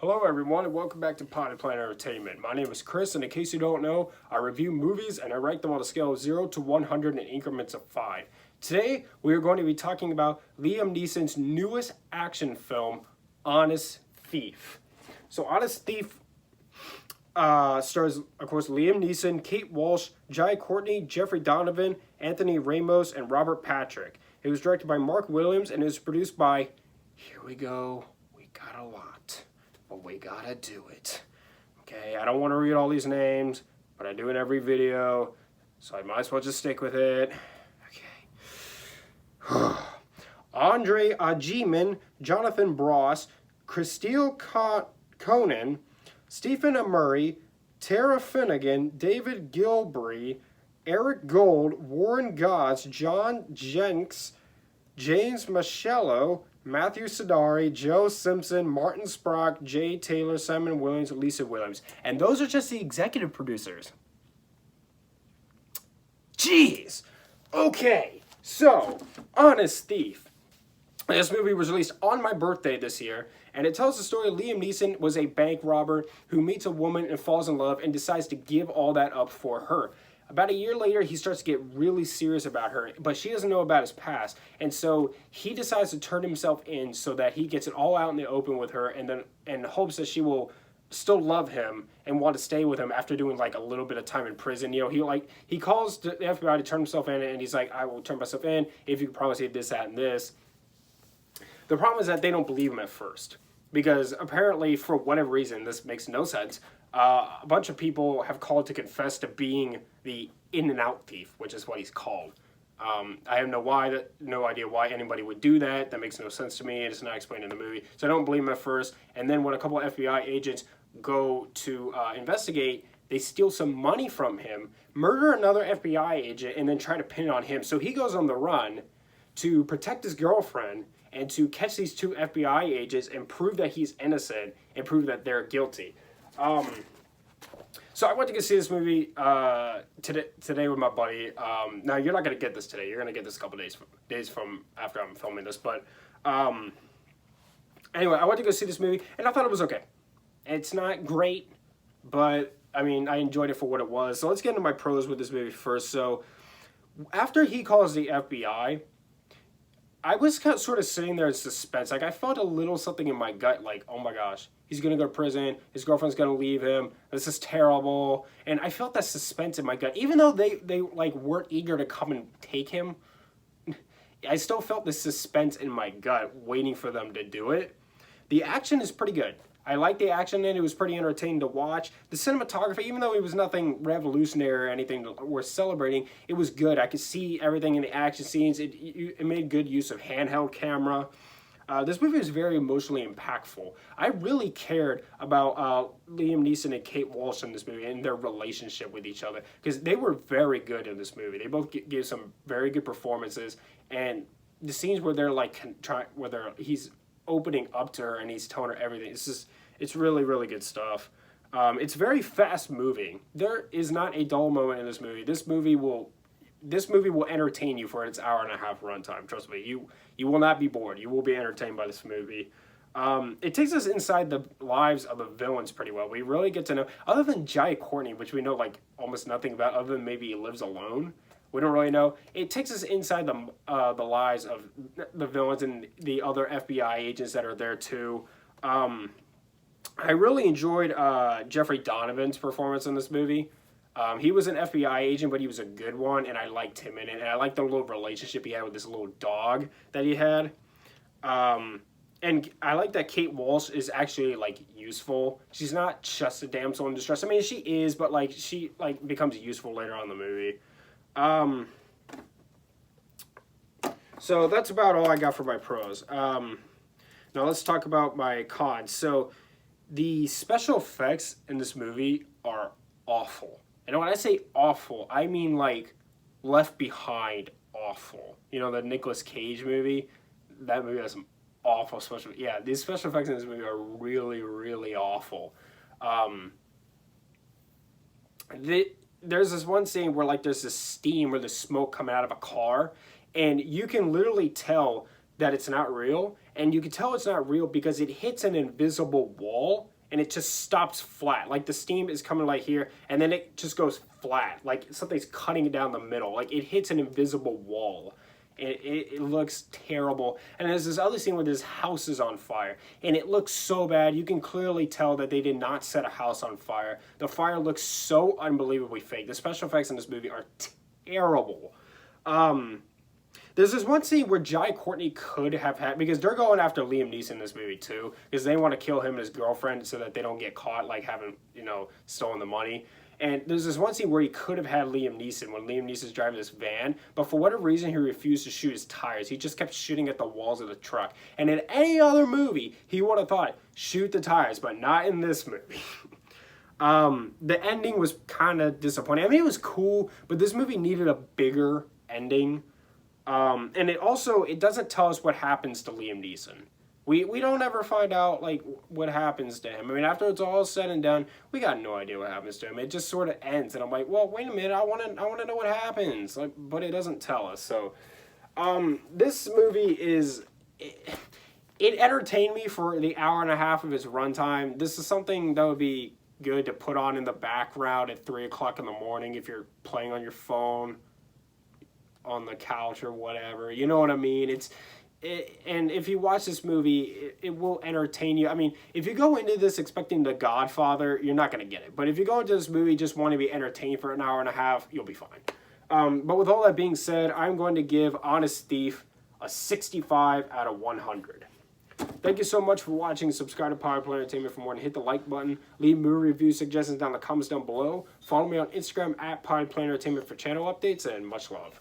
Hello everyone and welcome back to Potted Plant Entertainment. My name is Chris and in case you don't know, I review movies and I rank them on a scale of 0 to 100 in increments of 5. Today we are going to be talking about Liam Neeson's newest action film, Honest Thief. So Honest Thief stars, of course, Liam Neeson, Kate Walsh, Jai Courtney, Jeffrey Donovan, Anthony Ramos, and Robert Patrick. It was directed by Mark Williams and it was produced by, here we go, we got a lot. But we gotta do it. Okay, I don't want to read all these names, but I do in every video, so I might as well just stick with it. Okay. Andre Ajiman, Jonathan Bross, Christine Conan, Stephen Murray, Tara Finnegan, David Gilbry, Eric Gold, Warren Goss, John Jenks, James Machello, Matthew Sidari, Joe Simpson, Martin Sprock, Jay Taylor, Simon Williams, Lisa Williams. And those are just the executive producers. Jeez! Okay, so, Honest Thief. This movie was released on my birthday this year, and it tells the story of Liam Neeson was a bank robber who meets a woman and falls in love and decides to give all that up for her. About a year later, he starts to get really serious about her, but she doesn't know about his past. And so he decides to turn himself in so that he gets it all out in the open with her and hopes that she will still love him and want to stay with him after doing like a little bit of time in prison. You know, he calls the FBI to turn himself in and he's like, I will turn myself in if you can promise me this, that, and this. The problem is that they don't believe him at first because apparently for whatever reason, this makes no sense. A bunch of people have called to confess to being the in-and-out thief, which is what he's called. I have no idea why anybody would do that. That makes no sense to me. It's not explained in the movie. So I don't believe him at first. And then when a couple of FBI agents go to investigate, they steal some money from him, murder another FBI agent, and then try to pin it on him. So he goes on the run to protect his girlfriend and to catch these two FBI agents and prove that he's innocent and prove that they're guilty. So I went to go see this movie today with my buddy. Now you're not gonna get this today. You're gonna get this a couple days from after I'm filming this. But anyway, I went to go see this movie and I thought it was okay. It's not great, but I mean I enjoyed it for what it was. So let's get into my pros with this movie first. So after he calls the FBI, I was kind of sort of sitting there in suspense. Like I felt a little something in my gut, like, oh my gosh, he's gonna go to prison. His girlfriend's gonna leave him. This is terrible. And I felt that suspense in my gut, even though they like weren't eager to come and take him. I still felt the suspense in my gut, waiting for them to do it. The action is pretty good. I like the action and it was pretty entertaining to watch. The cinematography, even though it was nothing revolutionary or anything worth celebrating, it was good. I could see everything in the action scenes. It made good use of handheld camera. This movie was very emotionally impactful. I really cared about Liam Neeson and Kate Walsh in this movie and their relationship with each other because they were very good in this movie. They both gave some very good performances, and the scenes where they're like he's opening up to her and he's telling her everything. It's really, really good stuff. It's very fast moving. There is not a dull moment in this movie. This movie will entertain you for its hour and a half runtime. Trust me, you will not be bored. You will be entertained by this movie. It takes us inside the lives of the villains pretty well. We really get to know, other than Jai Courtney, which we know like almost nothing about, other than maybe he lives alone. We don't really know. It takes us inside the lives of the villains and the other FBI agents that are there too. I really enjoyed Jeffrey Donovan's performance in this movie. He was an FBI agent, but he was a good one, and I liked him in it. And I liked the little relationship he had with this little dog that he had. And I like that Kate Walsh is actually like useful. She's not just a damsel in distress. I mean, she is, but like she like becomes useful later on in the movie. So that's about all I got for my pros. Now let's talk about my cons. So the special effects in this movie are awful. And when I say awful, I mean like Left Behind awful. You know, the Nicolas Cage movie? That movie has some awful special... Yeah, these special effects in this movie are really, really awful. There's this one scene where like there's this steam or this smoke coming out of a car, and you can literally tell that it's not real, and you can tell it's not real because it hits an invisible wall and it just stops flat. Like the steam is coming like here, and then it just goes flat. Like something's cutting it down the middle. Like it hits an invisible wall. It looks terrible. And there's this other scene where this house is on fire, and it looks so bad. You can clearly tell that they did not set a house on fire. The fire looks so unbelievably fake. The special effects in this movie are terrible. There's this one scene where Jai Courtney could have had, because they're going after Liam Neeson in this movie too, because they want to kill him and his girlfriend so that they don't get caught like having, stolen the money. And there's this one scene where he could have had Liam Neeson when Liam Neeson's driving this van, but for whatever reason he refused to shoot his tires. He just kept shooting at the walls of the truck. And in any other movie, he would have thought, shoot the tires, but not in this movie. The ending was kind of disappointing. I mean, it was cool, but this movie needed a bigger ending. And it doesn't tell us what happens to Liam Neeson. We don't ever find out, like, what happens to him. I mean, after it's all said and done, we got no idea what happens to him. It just sort of ends, and I'm like, well, wait a minute, I want to know what happens. Like, but it doesn't tell us. So, this movie it entertained me for the hour and a half of its runtime. This is something that would be good to put on in the background at 3 o'clock in the morning if you're playing on your phone, on the couch or whatever. You know what I mean? And if you watch this movie, it will entertain you. I mean, if you go into this expecting The Godfather, you're not going to get it. But if you go into this movie just wanting to be entertained for an hour and a half, you'll be fine. But with all that being said, I'm going to give Honest Thief a 65 out of 100. Thank you so much for watching. Subscribe to Power Play Entertainment for more, and hit the like button. Leave movie review suggestions down in the comments down below. Follow me on Instagram at Power Play Entertainment for channel updates, and much love.